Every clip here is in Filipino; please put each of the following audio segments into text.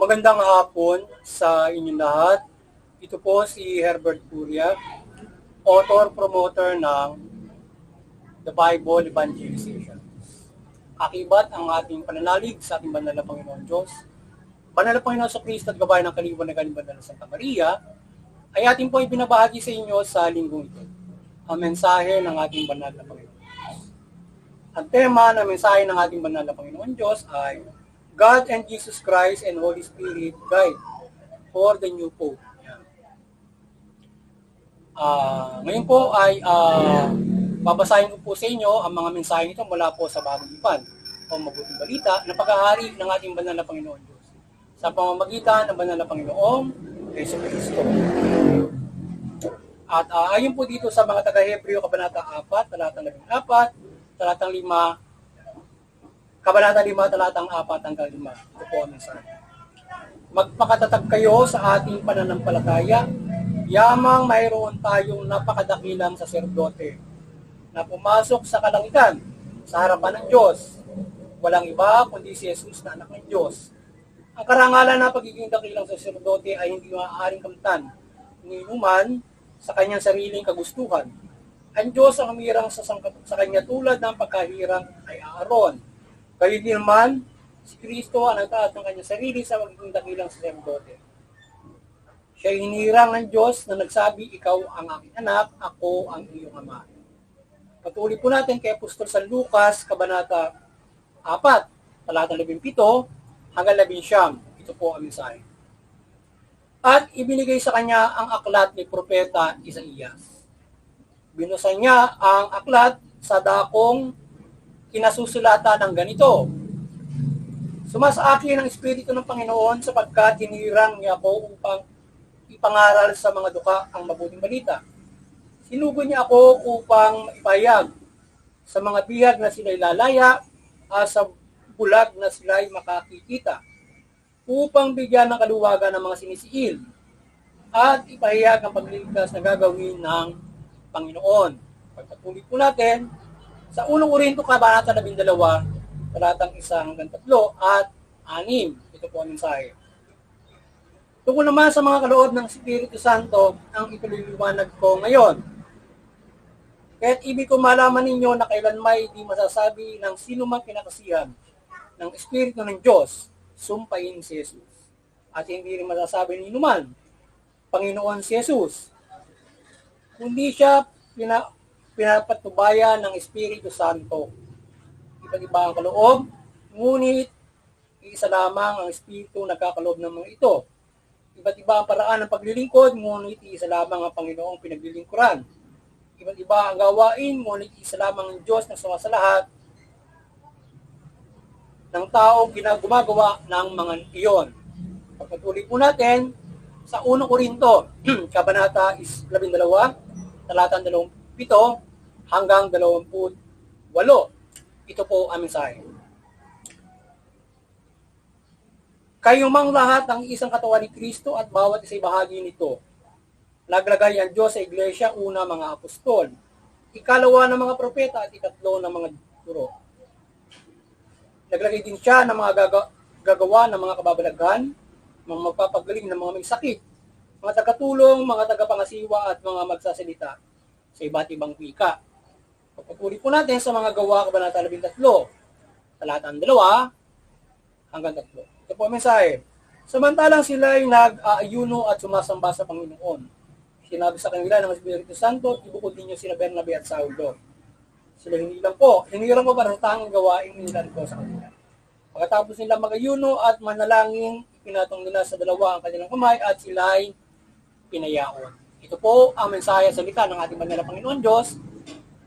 Magandang hapon sa inyong lahat. Ito po si Herbert Curia, author-promoter ng The Bible Evangelization. Akibat ang ating pananalig sa ating banal na Panginoon Diyos. Banal na Panginoon sa Kristo at Gabay ng Kaliwan na Santa Maria ay ating po ibinabahagi sa inyo sa linggong ito. Ang mensahe ng ating banal na Panginoon Diyos. Ang tema ng mensahe ng ating banal na Panginoon Diyos ay God and Jesus Christ and Holy Spirit Guide for the New Pope. Ngayon po ay babasahin ko po sa inyo ang mga mensahe nito mula po sa Bagong Tipan o Mabuting Balita na paghahari ng ating banal na Panginoon Diyos sa pamamagitan ng banal na Panginoong Yesu Cristo. At ayon po dito sa mga taga-Hebreo, Kabanata 4, talatang 14, talatang 5, Kabanata 5, talatang 4 hanggang 5. Ito po ang mensahe. Magpakatatag kayo sa ating pananampalataya, yamang mayroon tayong napakadakilang saserdote na pumasok sa kalangitan sa harapan ng Diyos. Walang iba kundi si Jesus na anak ng Diyos. Ang karangalan na pagiging dakilang saserdote ay hindi maaaring kamtan ni inuman sa kanyang sariling kagustuhan. Ang Diyos ang humirang sa kanya tulad ng pagkahirang kay Aaron. Gayon din naman, si Kristo ang nagtaas ng kanyang sarili sa magiging dakilang saserdote. Siya hinirang ng Diyos na nagsabi, ikaw ang aking anak, ako ang iyong ama. Patuloy po natin kay Apostol San Lucas, Kabanata 4, talatang 17 hanggang 19. Ito po ang mensahe. At ibinigay sa kanya ang aklat ni Propeta Isaías. Binusa niya ang aklat sa dakong kinasusulatan ng ganito. Sumasa akin ang Espiritu ng Panginoon sapagkat hinirang niya ako upang ipangaral sa mga duka ang mabuting balita. Sinugo niya ako upang ipahayag sa mga bihag na sila'y lalaya at sa bulag na sila'y makakikita, upang bigyan ng kaluwagan ng mga sinisiil at ipahayag ang pagliligtas na gagawin ng Panginoon. Pagpatuloy po natin sa 1 Korinto Kabanata 12, talatang 1 hanggang 3 at 6. Ito po ang mensahe. Tungkol naman sa mga kaloob ng Espiritu Santo, ang ipaliliwanag ko ngayon. Kaya't ibig ko malaman ninyo na kailanmay di masasabi ng sino mang kinakasihan ng Espiritu ng Diyos, sumpain si Jesus. At hindi rin masasabi ni inuman, Panginoon si Jesus. Kundi siya pinapatubayan ng Espiritu Santo. Iba't iba ang kaloob, ngunit isa lamang ang Espiritu nagkakaloob ng mga ito. Iba't iba ang paraan ng paglilingkod, ngunit isa lamang ang Panginoong pinaglilingkuran. Iba't iba ang gawain, ngunit isa lamang ang Diyos na sumasalahat ng tao gumagawa ng mga iyon. Pagpatuloy po natin sa 1 Korinto, Kabanata 12, talatang 27 hanggang 28. Ito po ang mensahe. Kayo mang lahat ang isang katawan ni Kristo at bawat isa'y bahagi nito. Naglagay ang Diyos sa iglesia, una mga apostol, ikalawa ng mga propeta at ikatlo ng mga guro. Naglagay din siya ng mga gagawa ng mga kababalaghan, mga magpapagaling ng mga may sakit, mga tagatulong, mga tagapangasiwa at mga magsasalita sa iba't ibang wika. Pagpatuloy po natin sa mga gawa, Kabanata 13, talatang 2 hanggang 3. Ito po ang mensahe. Samantalang sila ay nag-aayuno at sumasamba sa Panginoon. Sinabi sa kanila ng Espiritu Santo, ibukod ninyo sina Bernabe at Saulo. Sila hinilang po para sa tanging gawain hinilang po sa kanila. Pagkatapos nila mag-ayuno at manalangin, pinatong nila sa dalawa ang kanilang kamay at sila ay pinayaon. Ito po ang mensahe sa salita ng ating banal na Panginoon Diyos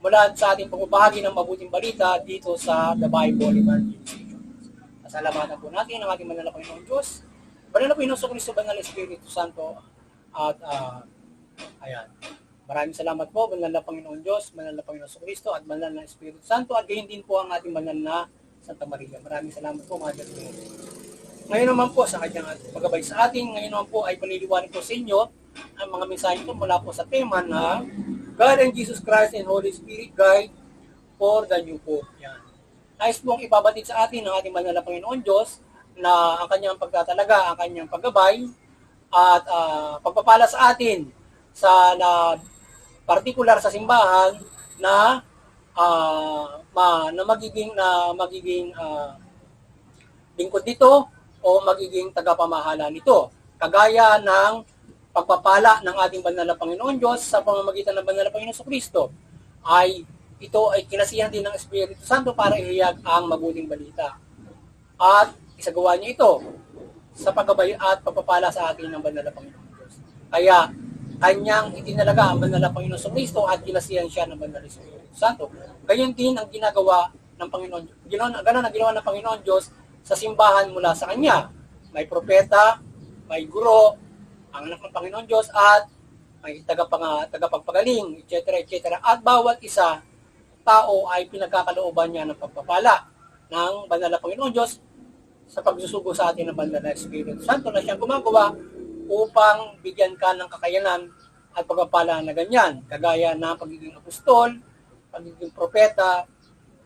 mula sa ating pagbabahagi ng mabuting balita dito sa The Bible Evangelization. Salamatan po natin ang ating banal na Panginoon Diyos, banal na Panginoon sa Kristo, banal na Espiritu Santo, at ayan. Maraming salamat po, banal na Panginoon Diyos, banal na Panginoon sa Kristo, at banal na Espiritu Santo, at gayon din po ang ating banal na Santa Maria. Maraming salamat po, mga Diyos. Ngayon naman po, sa kanyang paggabay sa atin, ngayon naman po ay paniliwanag po sa inyo ang mga mensahe ito mula po sa tema na God and Jesus Christ and Holy Spirit Guide for the New Pope. Yan. Nais pong ipabatid sa atin ng ating banal na Panginoon Diyos na ang kanyang pagtatalaga, ang kanyang paggabay, at pagpapala sa atin na partikular sa simbahan na magiging lingkod nito o magiging tagapamahala nito. Kagaya ng pagpapala ng ating banal na Panginoon Diyos sa pamamagitan ng banal na Panginoon Jesucristo, ito ay kinasiyahan din ng Espiritu Santo para ihayag ang mabuting balita. At isagawa niya ito sa paggabay at pagpapala sa atin ng banal na Panginoon Diyos. Kaya kanyang itinalaga ang banal na Panginoon Jesucristo at kinasiyahan siya ng banal na Espiritu Santo. Gayon din ang ginagawa ng Panginoon Diyos. Ganon ang ginawa ng Panginoon Diyos sa simbahan mula sa Kanya. May propeta, may guro, ang anak ng Panginoon Diyos, at may tagapagpagaling, etc., etc. At bawat isa, tao ay pinagkakalooban niya ng pagpapala ng banal na Panginoon Diyos sa pagsusugo sa atin ng banal na Espiritu Santo na siyang gumagawa upang bigyan ka ng kakayanan at pagpapala na ganyan, kagaya ng pagiging apostol, pagiging propeta,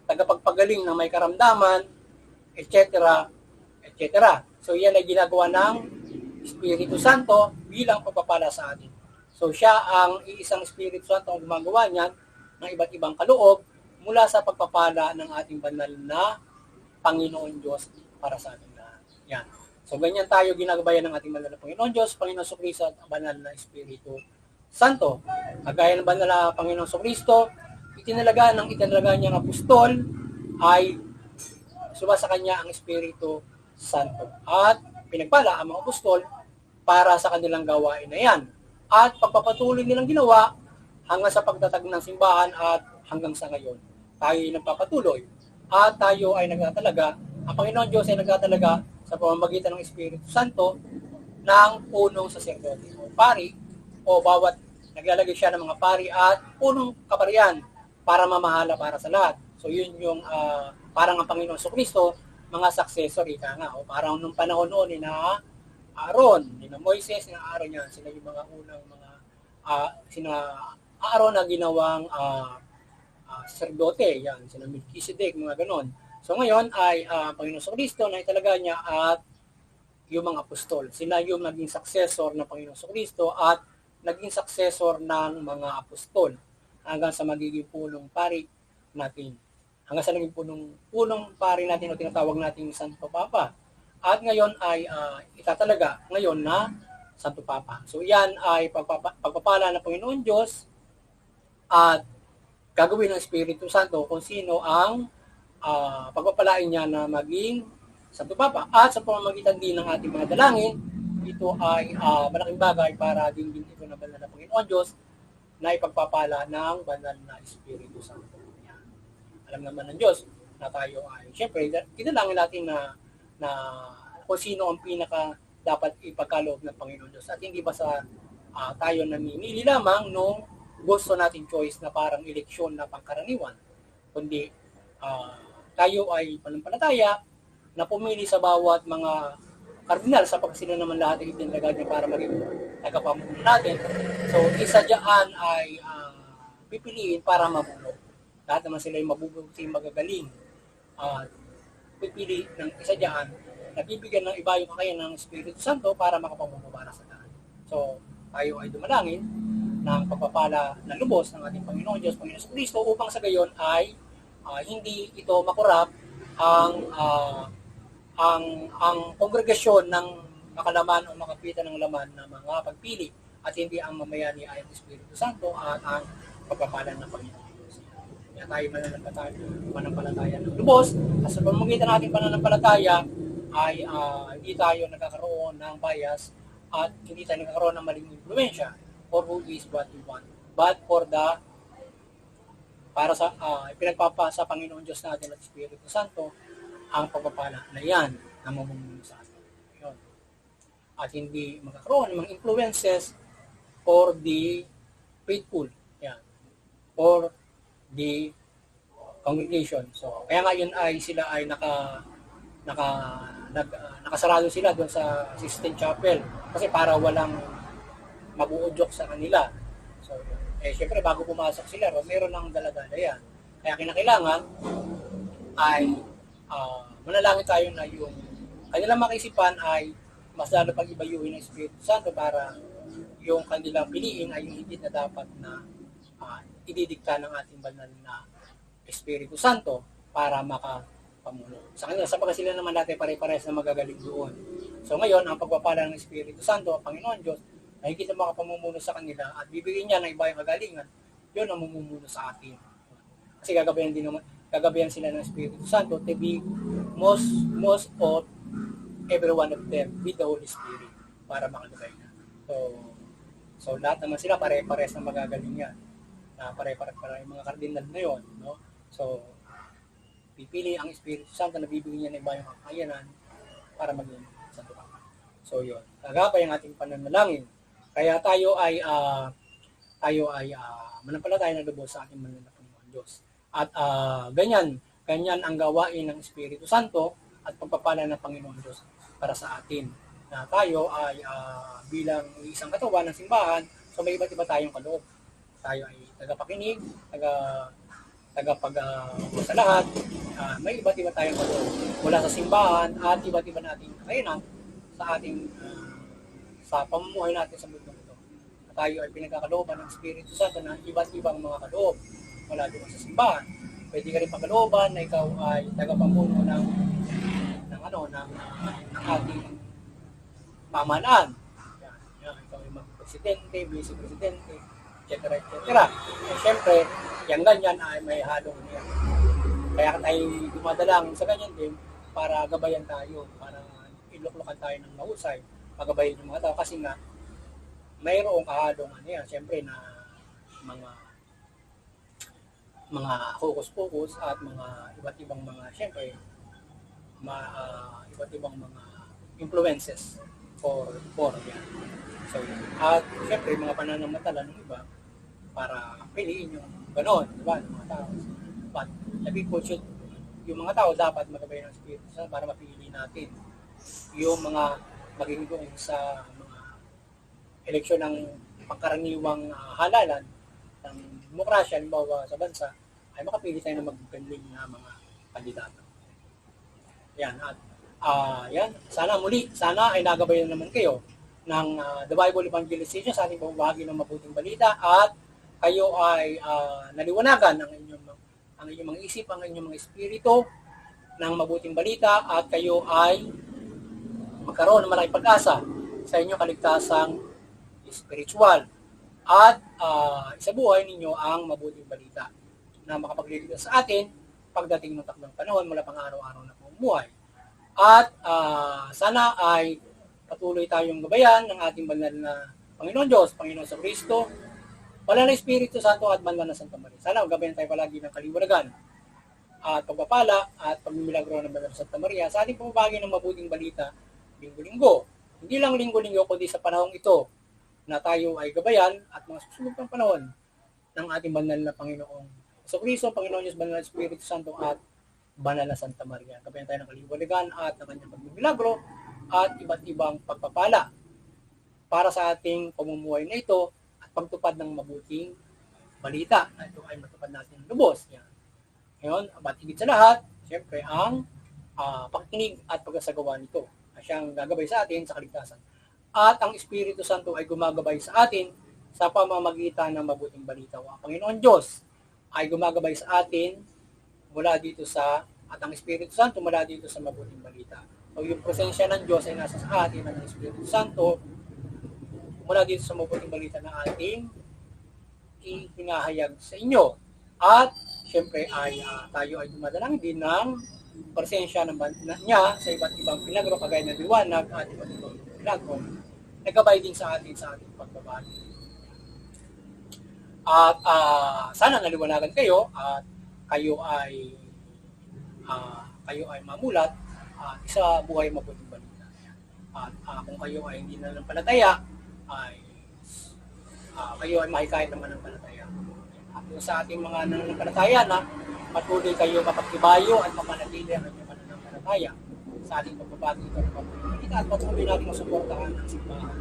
tagapagpagaling na may karamdaman, etc., etc. So yan ay ginagawa ng Espiritu Santo bilang pagpapala sa atin. So siya ang iisang Espiritu Santo ang gumagawa niyan ng iba't ibang kaloob mula sa pagpapala ng ating banal na Panginoon Diyos para sa ating lahat. Yan. So ganyan tayo ginagabayan ng ating banal na Panginoon Diyos, Panginoon Jesucristo at banal na Espiritu Santo. Kagaya ng banal na Panginoon Jesucristo, itinalaga niyang apostol ay sumasa kanya ang Espiritu Santo. At pinagpala ang mga apostol para sa kanilang gawain na yan. At pagpapatuloy nilang ginawa hanggang sa pagtatag ng simbahan at hanggang sa ngayon. Tayo ay nagpapatuloy at tayo ay nagtatalaga, ang Panginoon Diyos ay nagtatalaga sa pamamagitan ng Espiritu Santo ng punong saserdote o pari, o bawat naglalagay siya ng mga pari at punong kaparian para mamahala para sa lahat. So yun yung parang ang Panginoon Jesucristo, mga successor, ika nga, o parang nung panahon noon ni na Aaron, ni na Moises, ni na Aaron yan, sila yung mga unang mga sina Aaron na ginawang sacerdote, yan, sina Melchizedek, mga ganon. So ngayon ay Panginoon Jesucristo na italaga niya at yung mga apostol. Sila yung naging successor ng Panginoon Jesucristo at naging successor ng mga apostol hanggang sa magiging punong pari natin. Hanggang sa naging punong pari natin o tinatawag nating Santo Papa. At ngayon ay itatalaga ngayon na Santo Papa. So yan ay pagpapala ng Panginoon Diyos at gagawin ng Espiritu Santo kung sino ang pagpapalain niya na maging Santo Papa. At sa pamamagitan din ng ating mga dalangin, ito ay malaking bagay para din ito na banal na Panginoon Diyos na ipagpapala ng banal na Espiritu Santo. Yan. Alam naman ng Diyos na tayo ay, siyempre, kinalangin natin na kung sino ang pinaka dapat ipagkaloob ng Panginoon Diyos. At hindi ba sa tayo namimili lamang nung gusto nating choice na parang eleksyon na pangkaraniwan, kundi tayo ay panampalataya na pumili sa bawat mga kardinal sapagkat sila naman lahat ay itinalaga niya para maging tagapamuno natin. So isa diyan ay pipiliin para mabuno. Lahat naman sila ay mabubuti, magagaling. Pipili ng isa diyan na bibigyan ng iba yung kakayahan ng Espiritu Santo para makapamuno para sa lahat. So tayo ay dumalangin ng pagpapala ng lubos ng ating Panginoon Diyos, Panginoon Jesucristo, upang sa gayon ay hindi ito makurap ang kongregasyon ng makalaman o makapitan ng laman ng mga pagpili at hindi ang mamayani ay ang Espiritu Santo at ang pagpapala ng Panginoon Diyos. Kaya tayo mananampalataya ng lubos at sa pamamagitan ng ating pananampalataya ay hindi tayo nagkakaroon ng bias at hindi tayo nagkakaroon ng maling impluensya for who is what we want, but for the para sa pinagpapasa Panginoon Diyos natin at Espiritu Santo ang pagpapala na yan na mamumuno sa atin. Yun. At hindi magkakaroon ng mga influences for the faithful, yan, for the congregation. So, kaya nga yun ay sila ay nakasarado sila doon sa Sistine Chapel kasi para walang mabuudyok sa kanila. So, syempre bago pumasok sila, meron ng dala-dala yan. Kaya kinakailangan ay manalangin tayo na yung kanilang makaisipan ay mas lalo pang ibayuhin ng Espiritu Santo para yung kanilang piliin ay yung hindi na dapat na ididikta ng ating banal na Espiritu Santo para makapamuno. Sa kanila, sapagkat sila naman dati pare-pares na magagaling doon. So ngayon, ang pagpapala ng Espiritu Santo, ang Panginoon Diyos, ay hindi na makapamumuno sa kanila at bibigyan niya ng iba yung kagalingan, yun ang mumumuno sa atin. Kasi gagabayan sila ng Espiritu Santo to be most of every one of them with the Holy Spirit para makalagay na. So lahat naman sila pare-pares na magagaling yan. Na pare-pares para yung mga kardinal na yon, no? So pipili ang Espiritu Santo na bibigyan niya ng iba yung kakayanan para maging santo ka. So yun, tagapay ang ating pananalangin. Kaya tayo ay manampalataya na lubos sa ating mananang Panginoon Diyos. At ganyan ang gawain ng Espiritu Santo at pagpapala ng Panginoon Diyos para sa atin. Na tayo ay bilang isang katawan ng simbahan, so may iba't iba tayong kaloob. Tayo ay tagapakinig, sa lahat, may iba't iba tayong kaloob mula sa simbahan at iba't iba nating kakayanan sa ating sa pamumuhay natin sa mundo ito. Tayo ay pinagkakalooban ng Espiritu Santo na iba't ibang mga kaloob mula doon sa simbahan. Pwede ka rin pagkalooban na ikaw ay tagapamuno ng ating pamahalaan. Yan, ikaw ay mag-presidente, vice-presidente, etc. Siyempre, yung ganyan ay may halong niya. Kaya tayo dumadalangin sa ganyan din para gabayan tayo, para iluklukan tayo ng mahusay, magabayin yung mga tao kasi nga mayroong kahalong siyempre na mga focus at mga iba't ibang mga siyempre iba't ibang mga influences for yan. So, at siyempre mga pananamatala ng iba para piliin yung gano'n, diba, ng mga tao. But the people should, yung mga tao dapat magabayan ng Espiritu Santo para mapili natin yung mga magiging sa mga eleksyon ng pangkaraniwang halalan ng demokrasya, halimbawa sa bansa, ay makapili tayo ng magagaling na mga kandidato. Yan, at sana ay nagabayan naman kayo ng The Bible Evangelization sa ating pamabahagi ng mabuting balita at kayo ay naliwanagan ang inyong mga isip, ang inyong mga espiritu ng mabuting balita at kayo ay magkaroon ng malaking pag-asa sa inyong kaligtasang spiritual at isabuhay ninyo ang mabuting balita na makapagliligtas sa atin pagdating ng takdang panahon mula pang araw-araw na pamumuhay. At sana ay patuloy tayong gabayan ng ating banal na Panginoon Diyos, Panginoon sa Kristo, banal na Espiritu Santo at banal na Santa Maria. Sana gabayan tayo palagi ng kaliwanagan at pagpapala at pagmimilagro ng banal na Santa Maria sa ating pamabahagi ng mabuting balita linggo-linggo. Hindi lang linggo-linggo kundi sa panahong ito na tayo ay gabayan at mga susunod pang panahon ng ating banal na Panginoong sa Kristo, Panginoon Diyos, banal na Espiritu Santo at banal na Santa Maria. Gabayan tayo ng kaliwanagan at ng kanyang pagmimilagro at iba't ibang pagpapala para sa ating pamumuhay na ito at pagtupad ng mabuting balita na ito ay matupad natin lubos. Yan. Ngayon, at higit sa lahat, siyempre ang pakikinig at pagkasagawa nito na siyang gagabay sa atin sa kaligtasan. At ang Espiritu Santo ay gumagabay sa atin sa pamamagitan ng mabuting balita. Ang Panginoon Diyos ay gumagabay sa atin mula dito at ang Espiritu Santo mula dito sa mabuting balita. So yung presensya ng Diyos ay nasa sa atin at ang Espiritu Santo mula dito sa mabuting balita na ating ihinahayag sa inyo. At siyempre ay tayo ay dumadalangin din ng presensya niya sa iba't ibang milagro kagaya ng liwanag at iba't ibang milagro. Nagabay din sa ating pagbabahagi. At sana naliwanagan kayo at kayo ay mamulat at isa buhay mabuting balita. At kung kayo ay hindi na palataya, ay kayo ay mahikayat naman ng palataya. At sa ating mga nananampalataya na patuloy kayo mapagtibayo at mapanatili ang inyong pananampalataya sa ating pagbabahagi ng mabuting balita at patuloy natin masuportahan ang simbahan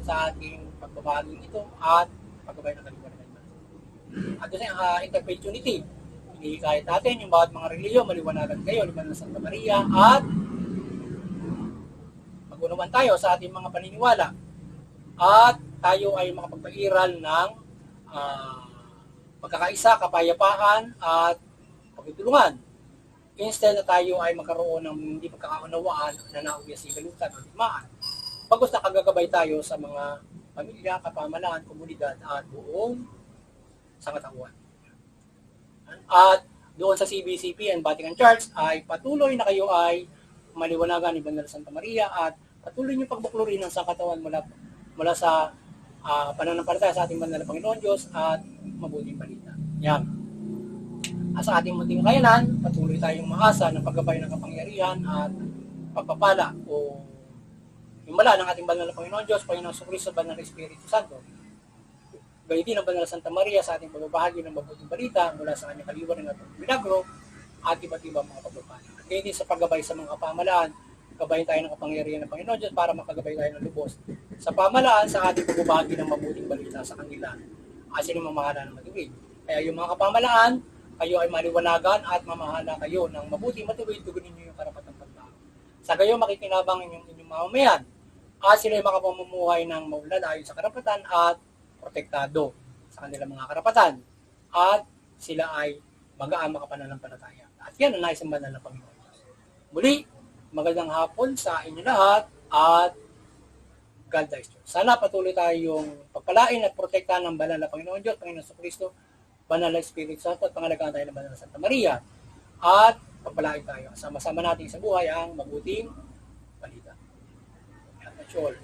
sa ating pagbabahagi ito at pagbabay ng kaliwanagan. At doon ang interfaith unity. Hinihikayat natin yung bawat mga relihiyon, maliwanagan kayo, liban ng Santa Maria at mag-unawan tayo sa ating mga paniniwala at tayo ay makapagpairal ng pagkakaisa, kapayapaan at pagtutulungan. Instead na tayo ay magkaroon ng hindi pagkakaunawaan na nauwi sa igalutan o digmaan. Pagkus nakagagabay tayo sa mga pamilya, kapamalaan, komunidad at buong sangkatauhan. At doon sa CBCP and Vatican Church ay patuloy na kayo ay maliwanagan ni Banal Santa Maria at patuloy niyo pagbuklurin ng sangkatauhan mula sa pananampalataya sa ating banal na Panginoon Diyos at mabuting balita. Yan. At sa ating munting kayanan, patuloy tayong maasa ng paggabay ng kapangyarihan at pagpapala o himala ng ating banal na Panginoon Diyos, Panginoon Jesucristo, Banal na Espiritu Santo. Gayitin ang Banal na Santa Maria sa ating pagbabahagi ng mabuting balita mula sa kanyang kaliwanan at milagro at iba't ibang mga pagpapala. At gayitin sa paggabay sa mga pamalaan, gabayin tayo ng kapangyarihan ng Panginoon Diyos para makagabay tayo ng lubos sa pamalaan sa ating pagbabahagi ng mabuting balita sa kanila. At sila mamahala ng matuwid. Kaya yung mga kapamalaan, kayo ay maliwanagan at mamahala kayo ng mabuti matuwid, tugunin niyo yung karapatang pagtao. Sa gayon makikinabang inyong mamamayan at sila ay makapamumuhay ng maulad ayon sa karapatan at protektado sa kanilang mga karapatan at sila ay magaan makapananampalataya. At yan ang nais ng banal na Panginoon. Muli, magandang hapon sa inyo lahat at God bless you. Sana patuloy tayong pagpalain at protektahan ng banal na Panginoon Diyos, Panginoon Jesucristo, Banal na Espiritu Santo at pangalagaan tayo ng Banal na Santa Maria at pagpalain tayo. Sama-sama natin sa buhay ang mabuting balita. God bless you all.